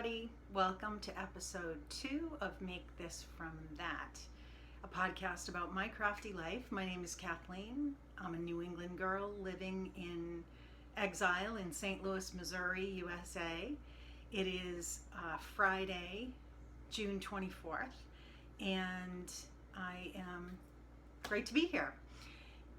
everybody. Welcome to episode 2 of Make This From That, a podcast about my crafty life. My name is Kathleen. I'm a New England girl living in exile in St. Louis, Missouri, USA. It is Friday, June 24th, and I am great to be here.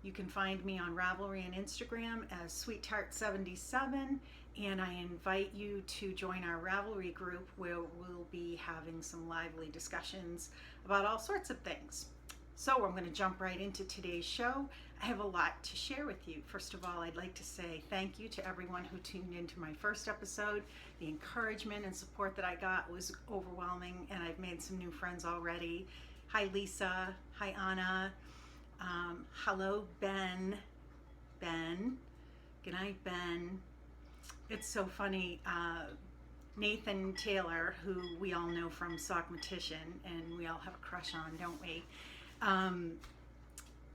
You can find me on Ravelry and Instagram as SweetTart77, and I invite you to join our Ravelry group where we'll be having some lively discussions about all sorts of things. So I'm going to jump right into today's show. I have a lot to share with you. First of all, I'd like to say thank you to everyone who tuned into my first episode. The encouragement and support that I got was overwhelming, and I've made some new friends already. Hi Lisa, hi Anna. Hello, Ben. Good night, Ben. It's so funny. Nathan Taylor, who we all know from Sogmatician, and we all have a crush on, don't we?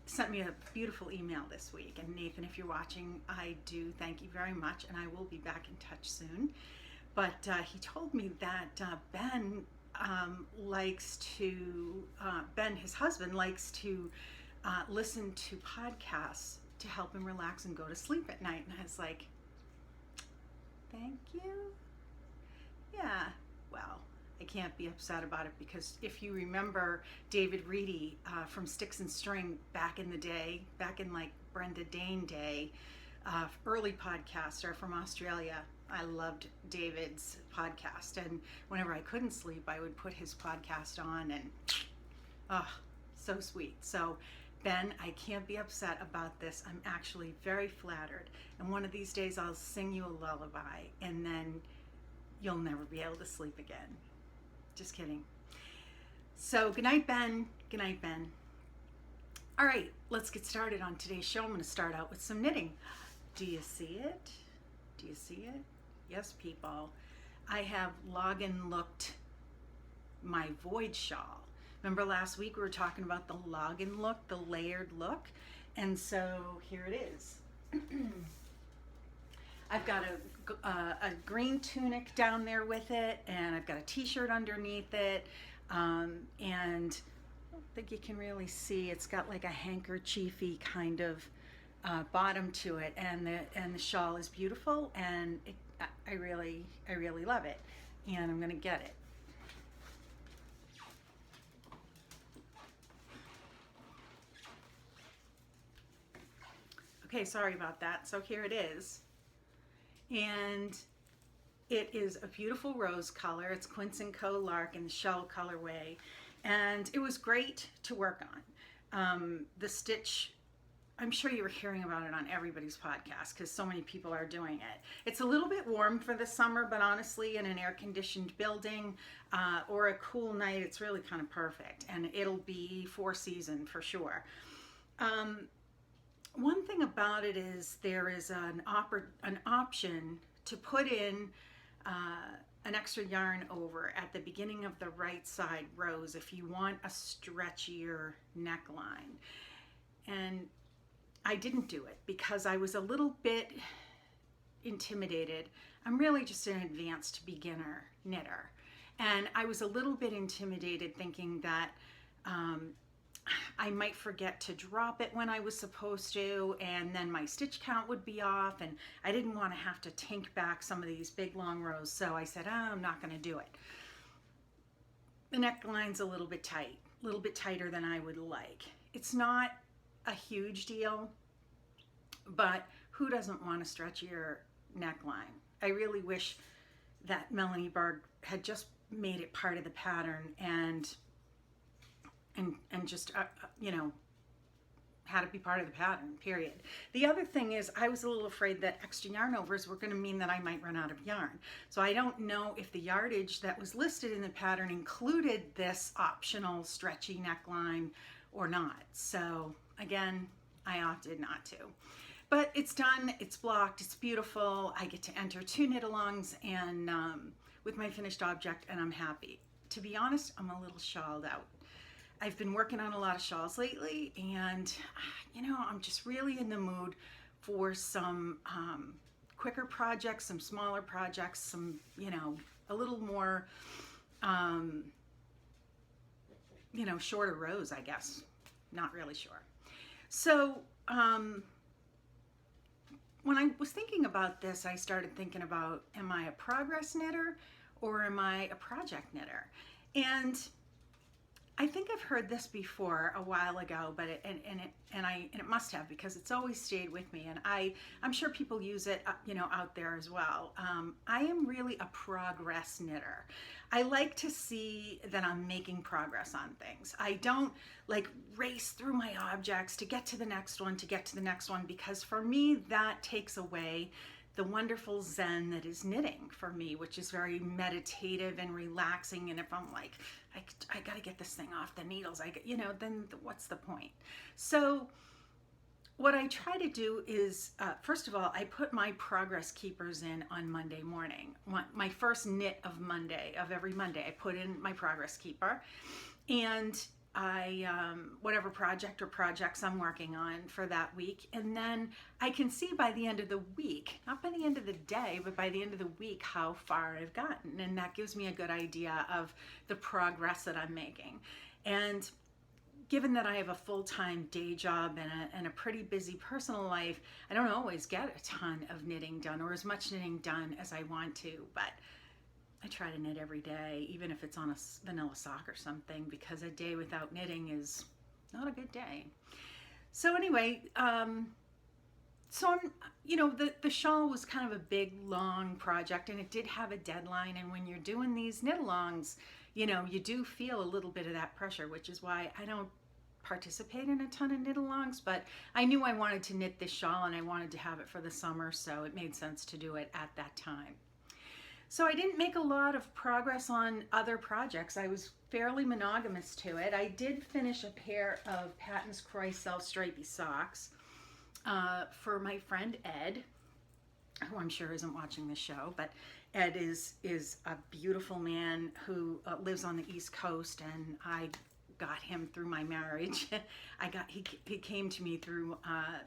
Sent me a beautiful email this week. And Nathan, if you're watching, I do thank you very much, and I will be back in touch soon. But he told me that Ben Ben, his husband, likes to listen to podcasts to help him relax and go to sleep at night. And I was like, thank you. Yeah, well, I can't be upset about it, because if you remember David Reedy from Sticks and String back in the day, back in like Brenda Dane day, early podcaster from Australia, I loved David's podcast. And whenever I couldn't sleep, I would put his podcast on, and so sweet. So Ben, I can't be upset about this. I'm actually very flattered. And one of these days I'll sing you a lullaby, and then you'll never be able to sleep again. Just kidding. So good night, Ben. Good night, Ben. All right, let's get started on today's show. I'm going to start out with some knitting. Do you see it? Do you see it? Yes, people. I have login looked my void shawl. Remember last week we were talking about the login look, the layered look, and so here it is. I've got a green tunic down there with it, and I've got a t-shirt underneath it, and I don't think you can really see. It's got like a handkerchiefy kind of bottom to it, and the shawl is beautiful, and I really love it, and I'm gonna get it. Okay, sorry about that. So here it is. And it is a beautiful rose color. It's Quince & Co. Lark in the shell colorway. And it was great to work on. The stitch, I'm sure you were hearing about it on everybody's podcast because so many people are doing it. It's a little bit warm for the summer, but honestly, in an air-conditioned building or a cool night, it's really kind of perfect. And it'll be for season for sure. One thing about it is there is an option to put in an extra yarn over at the beginning of the right side rows if you want a stretchier neckline. And I didn't do it because I was a little bit intimidated. I'm really just an advanced beginner knitter. And I was a little bit intimidated thinking that I might forget to drop it when I was supposed to, and then my stitch count would be off, and I didn't want to have to tink back some of these big long rows, so I said, I'm not going to do it. The neckline's a little bit tight, a little bit tighter than I would like. It's not a huge deal, but who doesn't want a stretchier neckline? I really wish that Melanie Berg had just made it part of the pattern and just, had it be part of the pattern, period. The other thing is I was a little afraid that extra yarn overs were going to mean that I might run out of yarn. So I don't know if the yardage that was listed in the pattern included this optional stretchy neckline or not. So again, I opted not to. But it's done, it's blocked, it's beautiful. I get to enter 2 knit-alongs and with my finished object, and I'm happy. To be honest, I'm a little shawled out. I've been working on a lot of shawls lately, and I'm just really in the mood for some quicker projects, some smaller projects, some a little more, shorter rows, I guess. Not really sure. So when I was thinking about this, I started thinking about, am I a progress knitter or am I a project knitter? And I think I've heard this before a while ago, but it must have, because it's always stayed with me, and I'm sure people use it, out there as well. I am really a progress knitter. I like to see that I'm making progress on things. I don't like race through my objects to get to the next one, because for me that takes away the wonderful zen that is knitting for me, which is very meditative and relaxing. And if I'm like, I got to get this thing off the needles, then what's the point? So what I try to do is, first of all, I put my progress keepers in on Monday morning. My first knit of every Monday, I put in my progress keeper, and I whatever project or projects I'm working on for that week, and then I can see by the end of the week, not by the end of the day, but by the end of the week, how far I've gotten, and that gives me a good idea of the progress that I'm making. And given that I have a full-time day job and a pretty busy personal life, I don't always get a ton of knitting done, or as much knitting done as I want to, but I try to knit every day, even if it's on a vanilla sock or something, because a day without knitting is not a good day. So anyway, so I'm, the shawl was kind of a big, long project, and it did have a deadline. And when you're doing these knit-alongs, you do feel a little bit of that pressure, which is why I don't participate in a ton of knit-alongs, but I knew I wanted to knit this shawl and I wanted to have it for the summer, so it made sense to do it at that time. So I didn't make a lot of progress on other projects. I was fairly monogamous to it. I did finish a pair of Patton's Croix self-stripey socks for my friend Ed, who I'm sure isn't watching this show, but Ed is a beautiful man who lives on the East Coast, and I got him through my marriage. He came to me through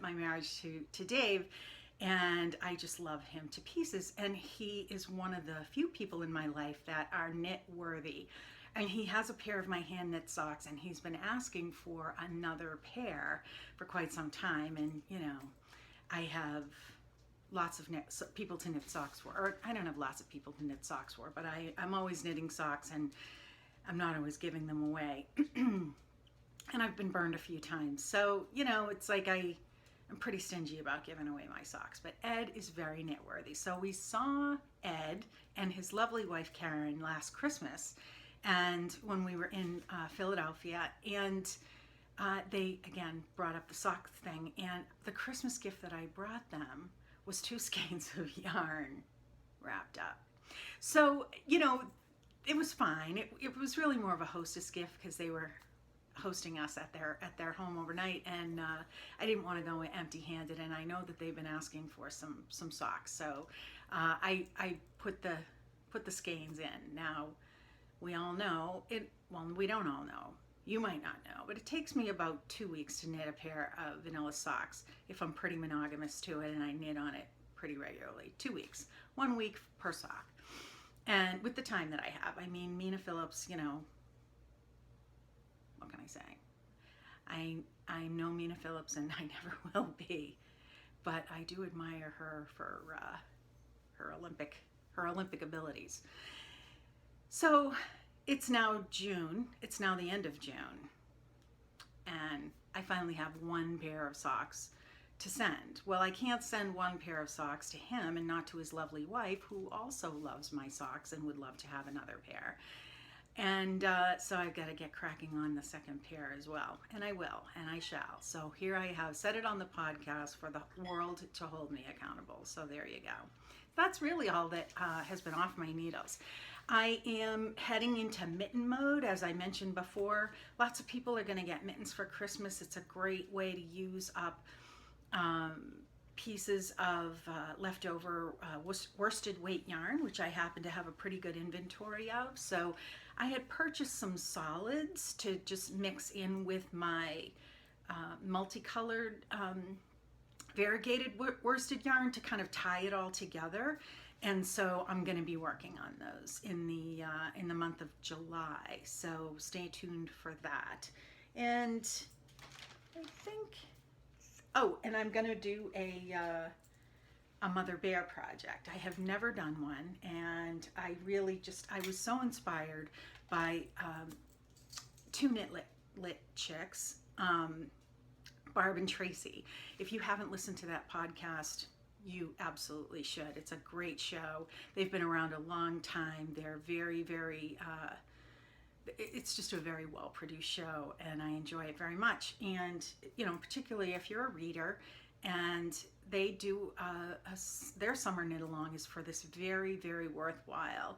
my marriage to Dave, and I just love him to pieces. And he is one of the few people in my life that are knit worthy. And he has a pair of my hand knit socks, and he's been asking for another pair for quite some time. And I have lots of people to knit socks for, or I don't have lots of people to knit socks for, but I'm always knitting socks, and I'm not always giving them away. And I've been burned a few times. So, it's like I'm pretty stingy about giving away my socks, but Ed is very knit worthy. So we saw Ed and his lovely wife Karen last Christmas, and when we were in Philadelphia, and they again brought up the sock thing, and the Christmas gift that I brought them was 2 skeins of yarn wrapped up. So, it was fine. It was really more of a hostess gift, because they were hosting us at their home overnight, and I didn't want to go empty-handed, and I know that they've been asking for some socks, so I put the skeins in. Now we all know it. Well, we don't all know. You might not know, but it takes me about 2 weeks to knit a pair of vanilla socks if I'm pretty monogamous to it and I knit on it pretty regularly. 2 weeks, 1 week per sock, and with the time that I have. I mean, Mina Phillips, what can I say? I'm no Mina Phillips, and I never will be, but I do admire her for her Olympic abilities. So it's now June. It's now the end of June, and I finally have 1 pair of socks to send. Well, I can't send 1 pair of socks to him and not to his lovely wife, who also loves my socks and would love to have another pair. And so I've got to get cracking on the 2nd pair as well. And I will, and I shall. So here I have said it on the podcast for the world to hold me accountable. So there you go. That's really all that has been off my needles. I am heading into mitten mode, as I mentioned before. Lots of people are going to get mittens for Christmas. It's a great way to use up pieces of leftover worsted weight yarn, which I happen to have a pretty good inventory of. So I had purchased some solids to just mix in with my multicolored variegated worsted yarn to kind of tie it all together. And so I'm going to be working on those in the month of July. So stay tuned for that. And I think, oh, and I'm going to do a mother bear project. I have never done one, and I really I was so inspired by two lit chicks, Barb and Tracy. If you haven't listened to that podcast, you absolutely should. It's a great show. They've been around a long time. They're very, very, it's just a very well produced show, and I enjoy it very much. And, you know, particularly if you're a reader, and they do their summer knit along is for this very, very worthwhile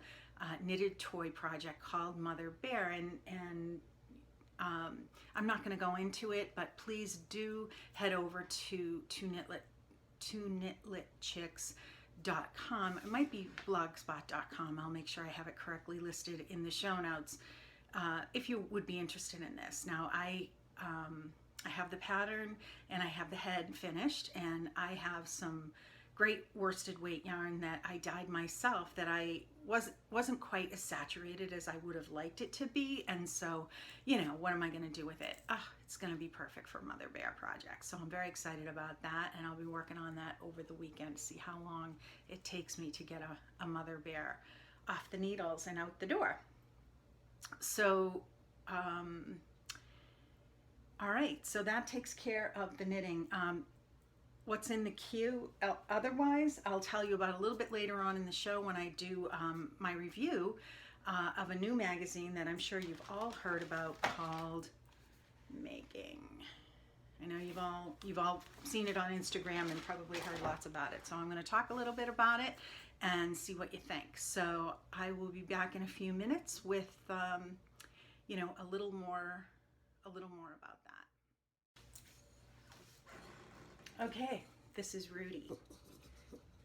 knitted toy project called Mother Bear. And I'm not going to go into it, but please do head over to knitletchicks.com. It might be blogspot.com. I'll make sure I have it correctly listed in the show notes if you would be interested in this. Now, I have the pattern and I have the head finished, and I have some great worsted weight yarn that I dyed myself that I wasn't quite as saturated as I would have liked it to be. And so, you know, what am I going to do with it? It's going to be perfect for Mother Bear project. So I'm very excited about that, and I'll be working on that over the weekend to see how long it takes me to get a Mother Bear off the needles and out the door. So, all right, so that takes care of the knitting. What's in the queue otherwise, I'll tell you about a little bit later on in the show when I do my review of a new magazine that I'm sure you've all heard about called Making. I know you've all seen it on Instagram and probably heard lots about it. So I'm going to talk a little bit about it and see what you think. So I will be back in a few minutes with you know, a little more about that. Okay, this is Rudy.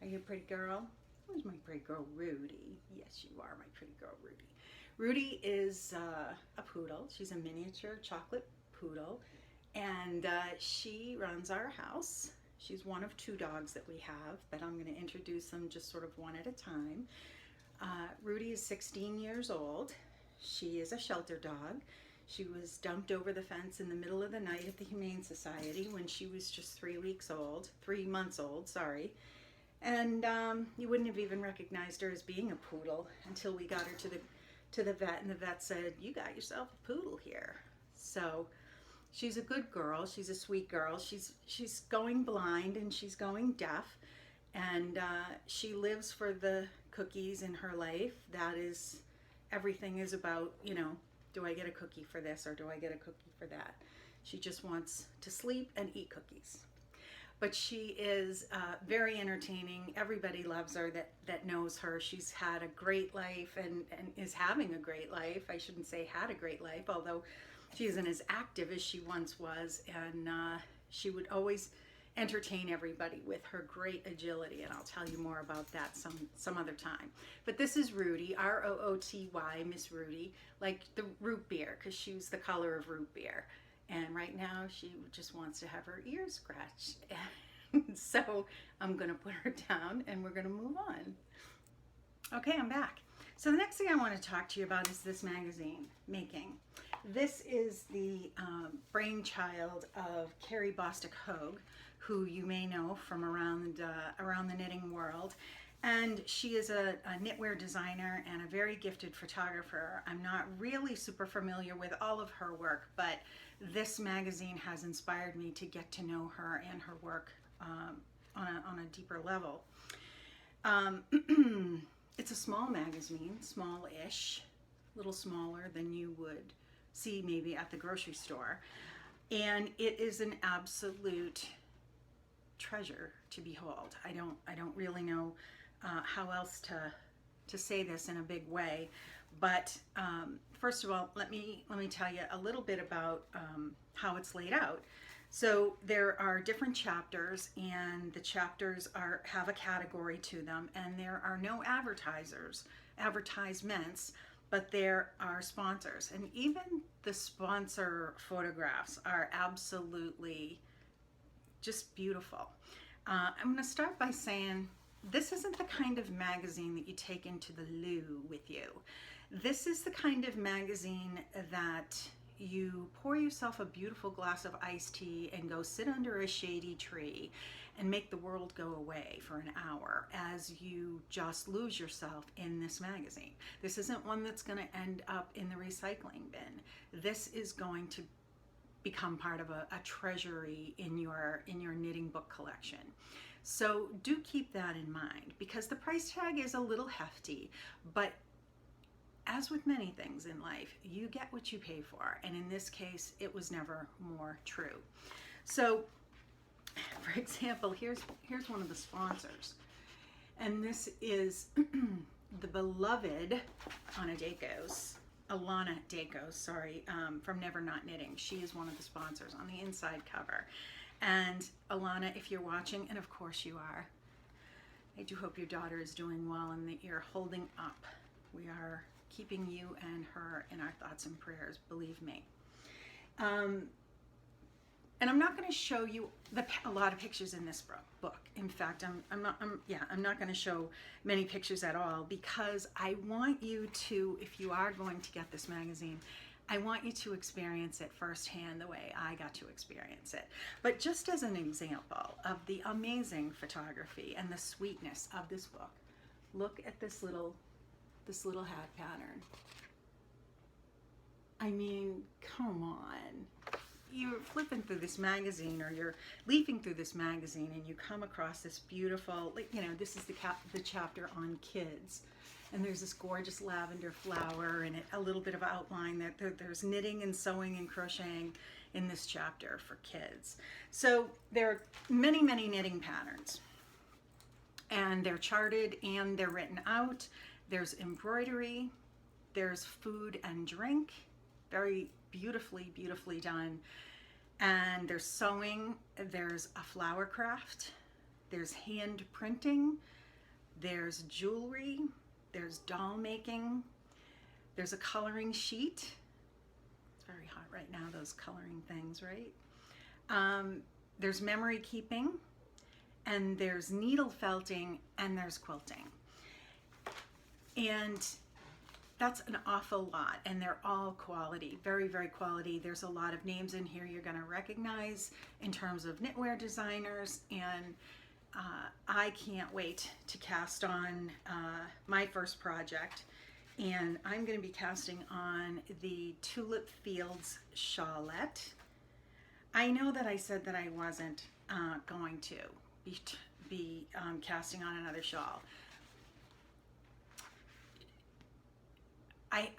Are you a pretty girl? Where's my pretty girl, Rudy? Yes, you are my pretty girl, Rudy. Rudy is a poodle. She's a miniature chocolate poodle, and she runs our house. She's one of two dogs that we have, but I'm going to introduce them just sort of one at a time. Rudy is 16 years old. She is a shelter dog. She was dumped over the fence in the middle of the night at the Humane Society when she was just 3 months old, sorry. And you wouldn't have even recognized her as being a poodle until we got her to the vet, and the vet said, "You got yourself a poodle here." So she's a good girl. She's a sweet girl. She's going blind and she's going deaf, and she lives for the cookies in her life. That is, everything is about, you know, do I get a cookie for this or do I get a cookie for that? She just wants to sleep and eat cookies. But she is very entertaining. Everybody loves her that knows her. She's had a great life and is having a great life. I shouldn't say had a great life, although she isn't as active as she once was. And she would always entertain everybody with her great agility. And I'll tell you more about that some other time. But this is Rudy, R-O-O-T-Y, Miss Rudy, like the root beer, because she was the color of root beer. And right now she just wants to have her ears scratched. So I'm going to put her down and we're going to move on. Okay, I'm back. So the next thing I want to talk to you about is this magazine, Making. This is the brainchild of Carrie Bostick Hogue, who you may know from around the knitting world. And she is a knitwear designer and a very gifted photographer. I'm not really super familiar with all of her work, but this magazine has inspired me to get to know her and her work on a deeper level. It's a small magazine, small-ish, a little smaller than you would see maybe at the grocery store. And it is an absolute treasure to behold. I don't really know how else to say this in a big way, but first of all, let me tell you a little bit about how it's laid out. So there are different chapters, and the chapters have a category to them, and there are no advertisements, but there are sponsors, and even the sponsor photographs are absolutely just beautiful. I'm going to start by saying this isn't the kind of magazine that you take into the loo with you. This is the kind of magazine that you pour yourself a beautiful glass of iced tea and go sit under a shady tree and make the world go away for an hour as you just lose yourself in this magazine. This isn't one that's going to end up in the recycling bin. This is going to become part of a treasury in your knitting book collection. So do keep that in mind, because the price tag is a little hefty, but as with many things in life, you get what you pay for. And in this case, it was never more true. So, for example, here's one of the sponsors. And this is the beloved Alana Dacos, from Never Not Knitting. She is one of the sponsors on the inside cover. And Alana, if you're watching, and of course you are, I do hope your daughter is doing well and that you're holding up. We are keeping you and her in our thoughts and prayers, believe me. And I'm not going to show you a lot of pictures in this book. In fact, I'm not going to show many pictures at all, because I want you to, if you are going to get this magazine, I want you to experience it firsthand the way I got to experience it. But just as an example of the amazing photography and the sweetness of this book, look at this little hat pattern. I mean, come on. You're flipping through this magazine, or you're leafing through this magazine, and you come across this beautiful, this is the chapter on kids. And there's this gorgeous lavender flower and a little bit of outline that there's knitting and sewing and crocheting in this chapter for kids. So there are many, many knitting patterns, and they're charted and they're written out. There's embroidery, there's food and drink, very beautifully, beautifully done. And there's sewing, there's a flower craft, there's hand printing, there's jewelry, there's doll making, there's a coloring sheet. It's very hot right now, those coloring things, right? There's memory keeping, and there's needle felting, and there's quilting. And that's an awful lot, and they're all quality, very, very quality. There's a lot of names in here you're going to recognize in terms of knitwear designers, and I can't wait to cast on my first project, and I'm going to be casting on the Tulip Fields shawlette. I know that I said that I wasn't going to be casting on another shawl.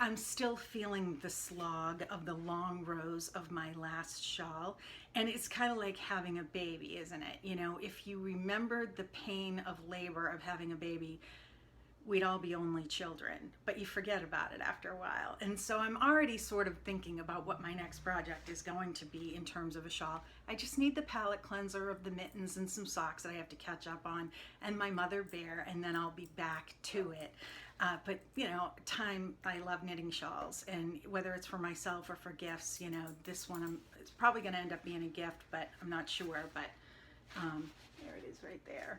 I'm still feeling the slog of the long rows of my last shawl, and it's kind of like having a baby, isn't it? If you remembered the pain of labor of having a baby, we'd all be only children, but you forget about it after a while. And so I'm already sort of thinking about what my next project is going to be in terms of a shawl. I just need the palette cleanser of the mittens and some socks that I have to catch up on, and my mother bear, and then I'll be back to it. But I love knitting shawls, and whether it's for myself or for gifts, this one it's probably going to end up being a gift, but I'm not sure. But there it is right there.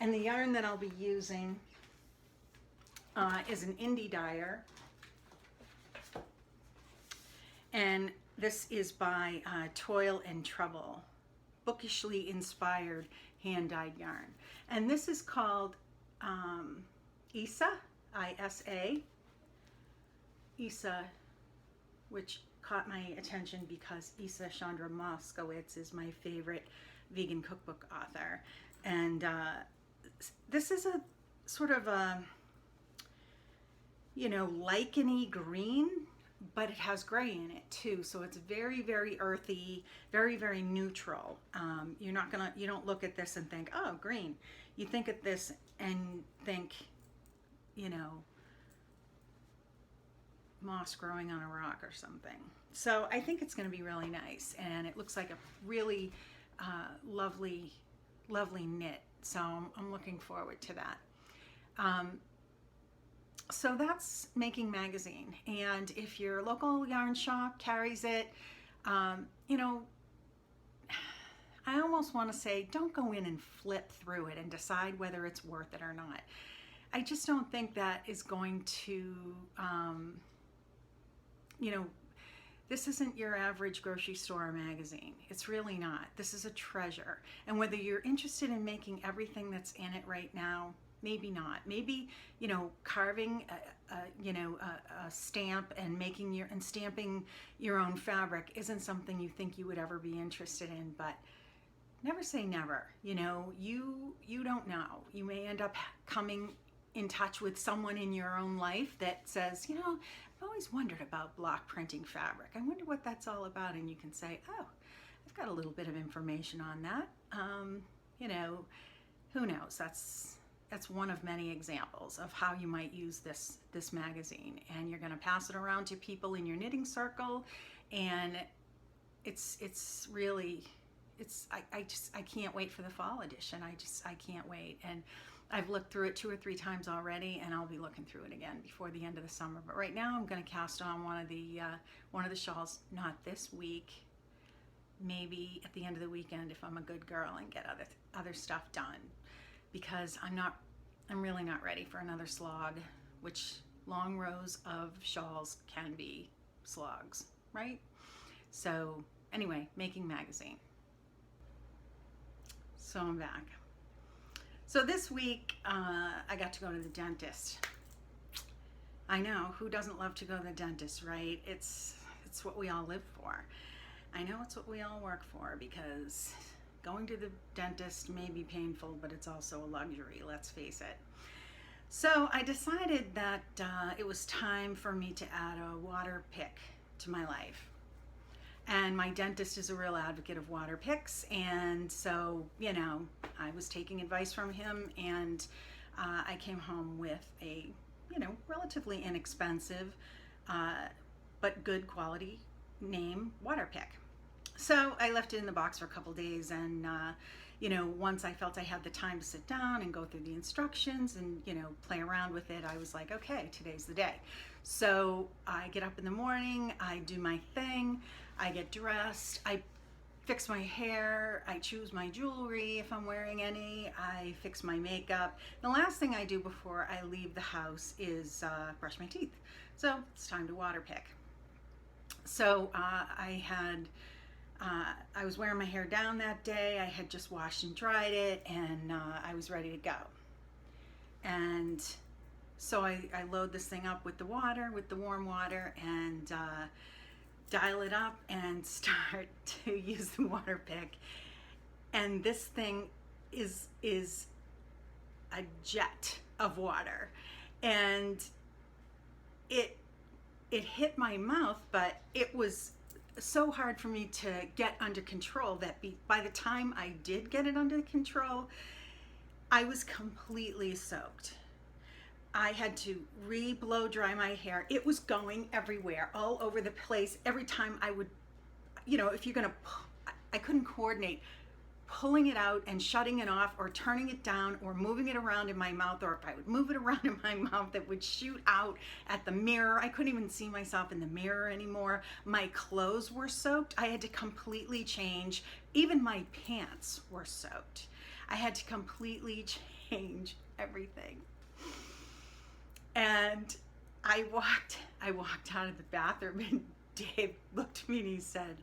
And the yarn that I'll be using is an indie dyer, and this is by Toil and Trouble, bookishly inspired hand-dyed yarn. And this is called Isa, I-S-A, Isa, which caught my attention because Isa Chandra Moskowitz is my favorite vegan cookbook author. And this is a sort of a, licheny green, but it has gray in it too, so it's very, very earthy, very, very neutral. You don't look at this and think, oh, green. You think at this and think, moss growing on a rock or something. So I think it's going to be really nice, and it looks like a really lovely, lovely knit. So I'm looking forward to that. So that's Making Magazine, and if your local yarn shop carries it, I I almost want to say, don't go in and flip through it and decide whether it's worth it or not. I just don't think that is going to, you know, this isn't your average grocery store magazine. It's really not. This is a treasure. And whether you're interested in making everything that's in it right now, maybe not. Maybe, you know, carving a stamp and stamping your own fabric isn't something you think you would ever be interested in, but never say never. You know, you don't know. You may end up coming in touch with someone in your own life that says, you know, I've always wondered about block printing fabric. I wonder what that's all about. And you can say, oh, I've got a little bit of information on that. You know, who knows? That's one of many examples of how you might use this magazine. And you're going to pass it around to people in your knitting circle. And it's really, I can't wait for the fall edition. I can't wait. And I've looked through it 2 or 3 times already, and I'll be looking through it again before the end of the summer. But right now, I'm going to cast on one of the shawls. Not this week. Maybe at the end of the weekend if I'm a good girl and get other stuff done, because I'm really not ready for another slog. Which long rows of shawls can be slogs, right? So anyway, making magazine. So I'm back. So this week, I got to go to the dentist. I know, who doesn't love to go to the dentist, right? It's what we all live for. I know it's what we all work for, because going to the dentist may be painful, but it's also a luxury, let's face it. So I decided that it was time for me to add a water pick to my life. And my dentist is a real advocate of water picks, and so, you know, I was taking advice from him, and I came home with a, you know, relatively inexpensive but good quality name water pick. So I left it in the box for a couple days, and you know, once I felt I had the time to sit down and go through the instructions and, you know, play around with it, I was like, okay, today's the day. So I get up in the morning, I do my thing, I get dressed, I fix my hair, I choose my jewelry if I'm wearing any, I fix my makeup. The last thing I do before I leave the house is brush my teeth. So it's time to water pick. So I was wearing my hair down that day. I had just washed and dried it, and I was ready to go. And so I load this thing up with the warm water, and dial it up and start to use the water pick. And this thing is a jet of water, and it hit my mouth, but it was so hard for me to get under control that by the time I did get it under control, I was completely soaked. I had to blow dry my hair. It was going everywhere, all over the place. Every time I would, you know, if you're gonna, I couldn't coordinate pulling it out and shutting it off, or turning it down, or moving it around in my mouth, or if I would move it around in my mouth, it would shoot out at the mirror. I couldn't even see myself in the mirror anymore. My clothes were soaked. I had to completely change. Even my pants were soaked. I had to completely change everything. And I walked out of the bathroom, and Dave looked at me and he said,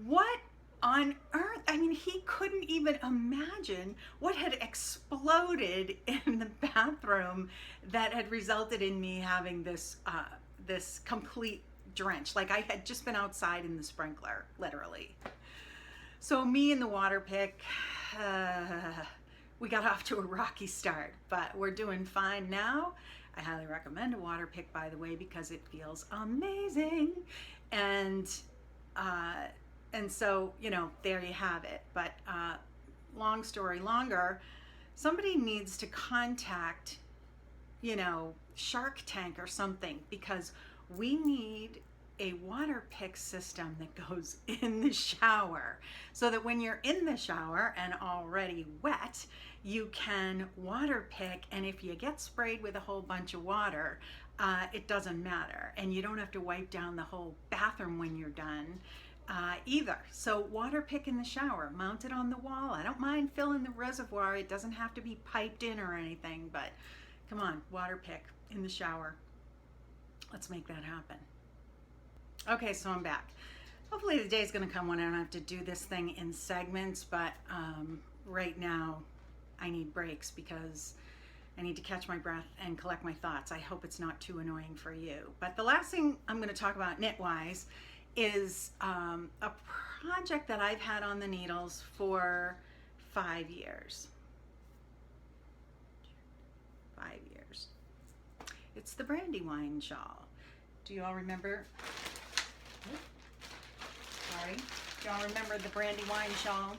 "What on earth?" I mean, he couldn't even imagine what had exploded in the bathroom that had resulted in me having this complete drench. Like I had just been outside in the sprinkler, literally. So me and the water pick, we got off to a rocky start, but we're doing fine now. I highly recommend a water pick, by the way, because it feels amazing. And so, you know, there you have it. But long story longer, somebody needs to contact, you know, Shark Tank or something, because we need a water pick system that goes in the shower, so that when you're in the shower and already wet, you can water pick, and if you get sprayed with a whole bunch of water, it doesn't matter, and you don't have to wipe down the whole bathroom when you're done. either. So water pick in the shower, mount it on the wall. I don't mind filling the reservoir. It doesn't have to be piped in or anything, but come on, water pick in the shower. Let's make that happen. Okay, so I'm back. Hopefully the day's gonna come when I don't have to do this thing in segments, but right now I need breaks because I need to catch my breath and collect my thoughts. I hope it's not too annoying for you. But the last thing I'm gonna talk about knit-wise is a project that I've had on the needles for 5 years. 5 years. It's the Brandywine shawl. Do you all remember? Sorry. Do y'all remember the Brandywine shawl?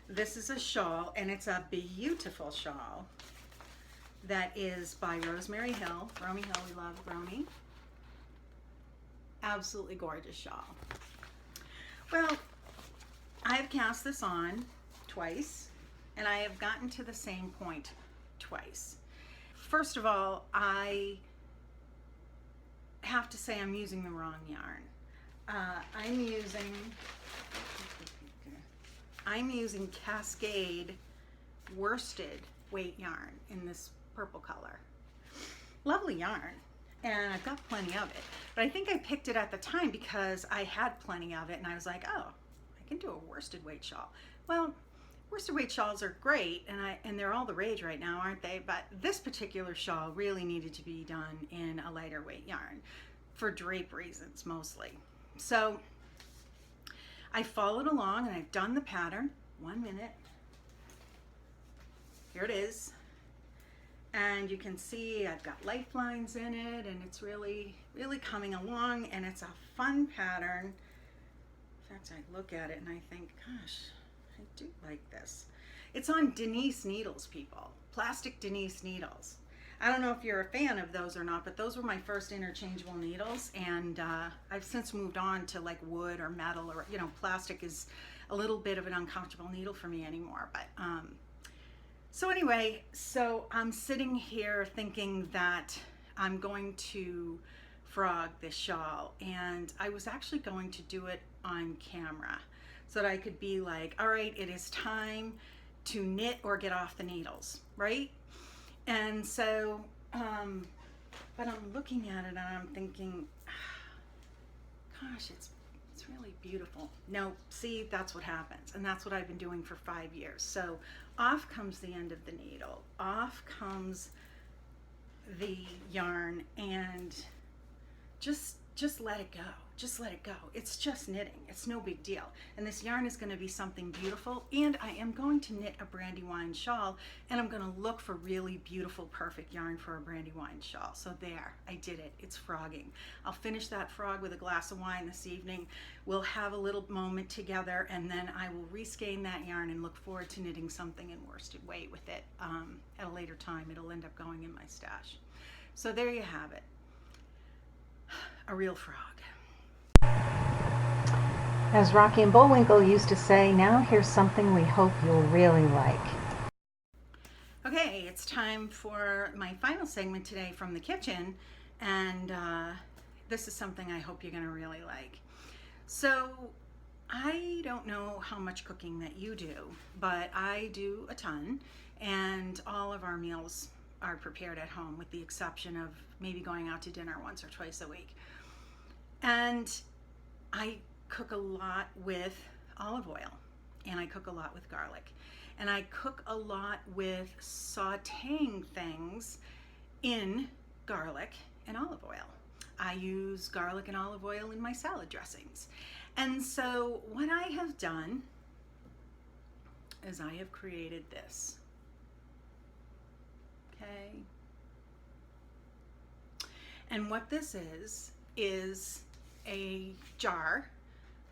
This is a shawl, and it's a beautiful shawl that is by Rosemary Hill. Romy Hill, we love Romy. Absolutely gorgeous shawl. Well, I have cast this on twice, and I have gotten to the same point twice. First of all, I have to say I'm using the wrong yarn. I'm using Cascade worsted weight yarn in this purple color. Lovely yarn, and I've got plenty of it. But I think I picked it at the time because I had plenty of it, and I was like, oh, I can do a worsted weight shawl. Well, worsted weight shawls are great, and they're all the rage right now, aren't they? But this particular shawl really needed to be done in a lighter weight yarn for drape reasons mostly. So I followed along and I've done the pattern. 1 minute. Here it is. And you can see I've got lifelines in it, and it's really, really coming along, and it's a fun pattern. In fact, I look at it and I think, gosh, I do like this. It's on Denise needles, people. Plastic Denise needles. I don't know if you're a fan of those or not, but those were my first interchangeable needles, and I've since moved on to like wood or metal, or, you know, plastic is a little bit of an uncomfortable needle for me anymore. But so anyway, so I'm sitting here thinking that I'm going to frog this shawl, and I was actually going to do it on camera so that I could be like, all right, it is time to knit or get off the needles, right? And so, but I'm looking at it and I'm thinking, gosh, it's really beautiful. No, see, that's what happens. And that's what I've been doing for 5 years. So off comes the end of the needle, off comes the yarn, and just let it go. Just let it go. It's just knitting. It's no big deal. And this yarn is going to be something beautiful. And I am going to knit a Brandywine shawl, and I'm going to look for really beautiful, perfect yarn for a Brandywine shawl. So there, I did it. It's frogging. I'll finish that frog with a glass of wine this evening. We'll have a little moment together, and then I will reskein that yarn and look forward to knitting something in worsted weight with it at a later time. It'll end up going in my stash. So there you have it. A real frog. As Rocky and Bullwinkle used to say, now here's something we hope you'll really like. Okay, it's time for my final segment today from the kitchen, and this is something I hope you're going to really like. So I don't know how much cooking that you do, but I do a ton, and all of our meals are prepared at home with the exception of maybe going out to dinner once or twice a week. And I cook a lot with olive oil, and I cook a lot with garlic, and I cook a lot with sauteing things in garlic and olive oil. I use garlic and olive oil in my salad dressings. And so what I have done is I have created this. Okay. And what this is a jar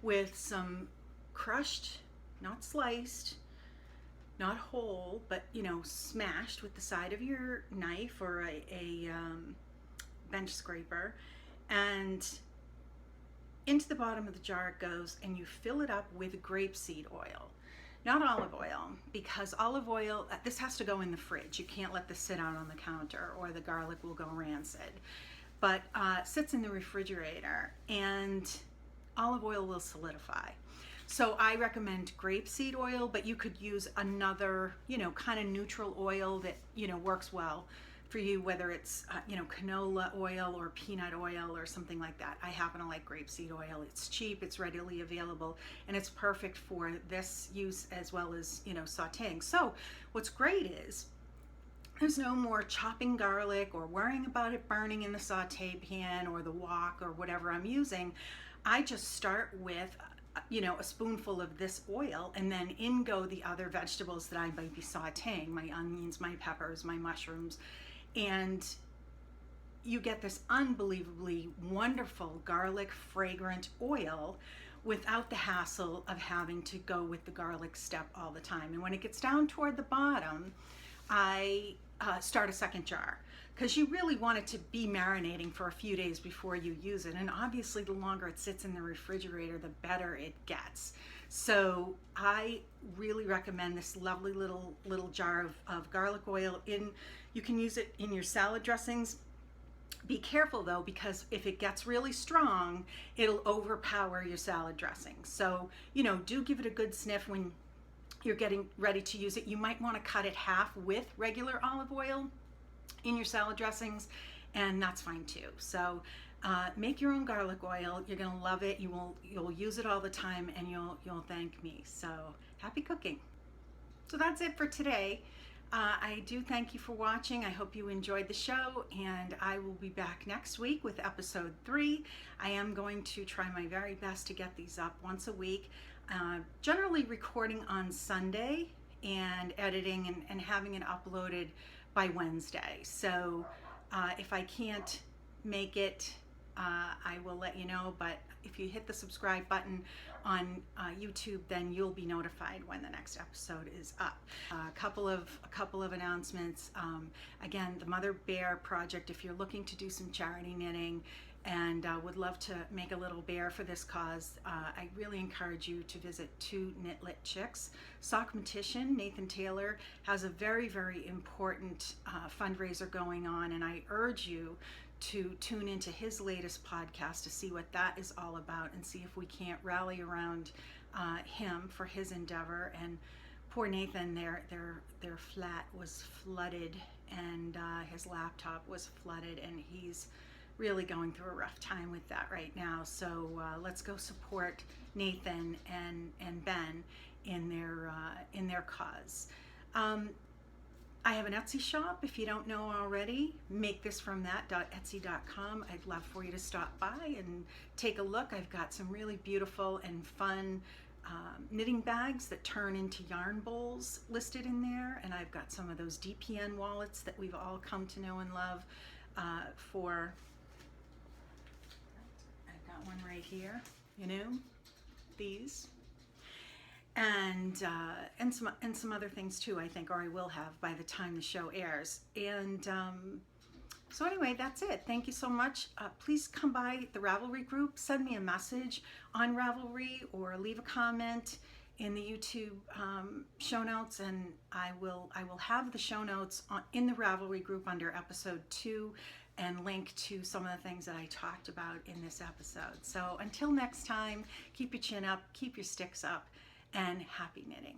with some crushed, not sliced, not whole, but, you know, smashed with the side of your knife or a bench scraper, and into the bottom of the jar it goes, and you fill it up with grapeseed oil, not olive oil, because olive oil, this has to go in the fridge. You can't let this sit out on the counter or the garlic will go rancid, but sits in the refrigerator. And olive oil will solidify. So I recommend grapeseed oil, but you could use another, kind of neutral oil that, works well for you, whether it's, canola oil or peanut oil or something like that. I happen to like grapeseed oil. It's cheap, it's readily available, and it's perfect for this use as well as, sauteing. So what's great is there's no more chopping garlic or worrying about it burning in the saute pan or the wok or whatever I'm using. I just start with a spoonful of this oil, and then in go the other vegetables that I might be sauteing, my onions, my peppers, my mushrooms, and you get this unbelievably wonderful garlic fragrant oil without the hassle of having to go with the garlic step all the time. And when it gets down toward the bottom, I start a second jar, because you really want it to be marinating for a few days before you use it. And obviously the longer it sits in the refrigerator, the better it gets. So I really recommend this lovely little jar of garlic oil. You can use it in your salad dressings. Be careful though, because if it gets really strong, it'll overpower your salad dressing. So, do give it a good sniff when you're getting ready to use it. You might want to cut it half with regular olive oil in your salad dressings, and that's fine too. So make your own garlic oil. You're gonna love it. You'll use it all the time, and you'll thank me. So happy cooking. So that's it for today. I do thank you for watching. I hope you enjoyed the show, and I will be back next week with episode 3. I am going to try my very best to get these up once a week, generally recording on Sunday and editing and having it uploaded by Wednesday. So if I can't make it, I will let you know, but if you hit the subscribe button on YouTube, then you'll be notified when the next episode is up. A couple of announcements. Again, the Mother Bear Project, if you're looking to do some charity knitting and would love to make a little bear for this cause, I really encourage you to visit 2 Knit Lit Chicks. Sockmatician Nathan Taylor has a very, very important fundraiser going on, and I urge you to tune into his latest podcast to see what that is all about, and see if we can't rally around him for his endeavor. And poor Nathan, their flat was flooded, and his laptop was flooded, and he's really going through a rough time with that right now. So let's go support Nathan and Ben in their cause. I have an Etsy shop. If you don't know already, makethisfromthat.etsy.com. I'd love for you to stop by and take a look. I've got some really beautiful and fun knitting bags that turn into yarn bowls listed in there, and I've got some of those DPN wallets that we've all come to know and love for. I've got one right here, these. And some other things too, I think, or I will have by the time the show airs. And so anyway, that's it. Thank you so much. Please come by the Ravelry group, send me a message on Ravelry, or leave a comment in the YouTube show notes, and I will have the show notes in the Ravelry group under episode 2, and link to some of the things that I talked about in this episode. So until next time, keep your chin up, keep your sticks up, and happy knitting.